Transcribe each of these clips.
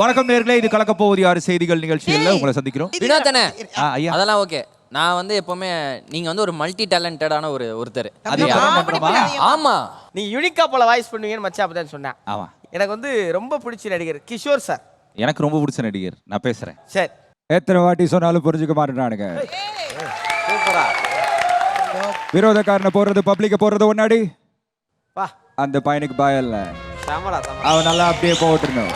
வணக்கம் நேர்களே, இது கலக்க போவது யாரு செய்திகள் நிகழ்ச்சியில உங்களை சந்திக்கிறோம். வினோதனே ஐயா, அதெல்லாம் ஓகே. நான் வந்து எப்பவுமே நீங்க வந்து ஒரு மல்டி டேலண்டடான ஒருத்தர். அது ஆமா, நீ யூனிக்கா போல வாய்ஸ் பண்ணுவீங்கன்னு மச்சான் அப்பதான் சொன்னேன். ஆமா, எனக்கு வந்து ரொம்ப பிடிச்ச நடிகர் கிஷோர் சார். எனக்கு ரொம்ப பிடிச்ச நடிகர். நான் பேசுறேன். சரி, எத்தனை வாட்டி சொன்னாலும் புரிஞ்சுக்க மாட்டேறானுங்க. சூப்பரா. விரோதக்காரனை போடுறது பப்ளிக்க போடுறது ஒன்னாடி வா, அந்த பையனுக்கு பயம் இல்ல. சமடா சமடா. அவன் நல்லா அப்படியே போட்டுருணும்.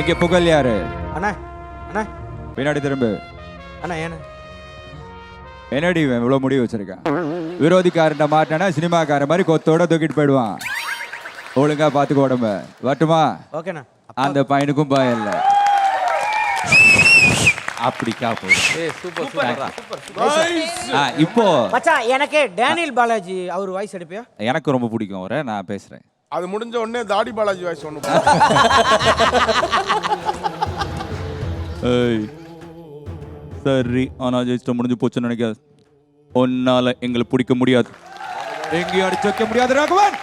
இங்க புகழ் யாரு? அண்ணா அண்ணா பின்னாடி திரும்ப. அண்ணா ஏண்ணா என்னடி இவன் இவ்வளவு முடிவு வச்சிருக்கான்? விரோதிக்காரன் மாட்டானா சினிமாக்காரன் மாதிரி கொத்தோட தூக்கிட்டு போயிடுவான். ஒழுங்கா பாத்துக்க உடம்ப. வரட்டுமா? ஓகேண்ணா. அந்த பையனுக்கும் பயம் இல்ல. அப்படிக்கா போகுது. Super super. இப்போ மச்சான் எனக்கு டேனியல் பாலாஜி அவர் வாய்ஸ் எடுப்பியா? எனக்கு ரொம்ப பிடிக்கும் அவரை. நான் பேசுறேன். அது முடிஞ்ச உடனே தாடி பாலாஜி வாய்ஸ் ஒன்று. சரி, ஆனா ஜெயிச்சிட்ட முடிஞ்சு போச்சுன்னு நினைக்காது. ஒன்னால எங்களை பிடிக்க முடியாது. எங்கேயும் அடிச்சு வைக்க முடியாது ராகவன்.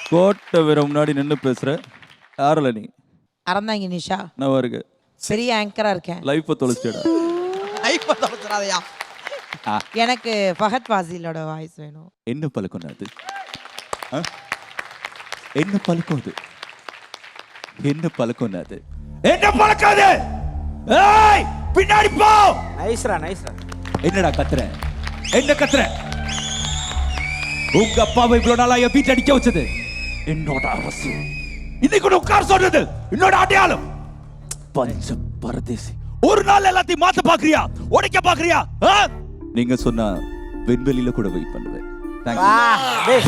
கோட்டை வேற முன்னாடி நின்று பேசுற யாரில்ல நீ? அறந்தாங்க நிஷா. நான் இருக்கு பெரிய ஆங்கரா இருக்கேன். லைஃப் தொலைச்சிட்டா. எனக்கு ஃபஹத் ஃபாசிலோட வாய்ஸ் வேணும். என்ன பழக்கம் அது? என்ன பழக்கம் அது? என்ன பழக்கம் அது? என்ன பழக்கம் அது? ஏய், பின்னாடி போ. நைஸ்ரா நைஸ்ரா. என்னடா கத்துற? என்ன கத்துற? உங்க அப்பாவை இவ்வளவு நாளா என் வீட்டை அடிக்க வச்சது என்னோட அவசியம். இன்னைக்கு உட்கார் சொன்னது என்னோட அடையாளம். பஞ்ச பரதேசி. ஒரு நாள் எல்லாத்தையும் மாத்த பாக்குறியா? உடைக்க பாக்குறியா? நீங்க சொன்னா விண்வெளியில கூட வெயிட் பண்ணுவேன். வா, டேய்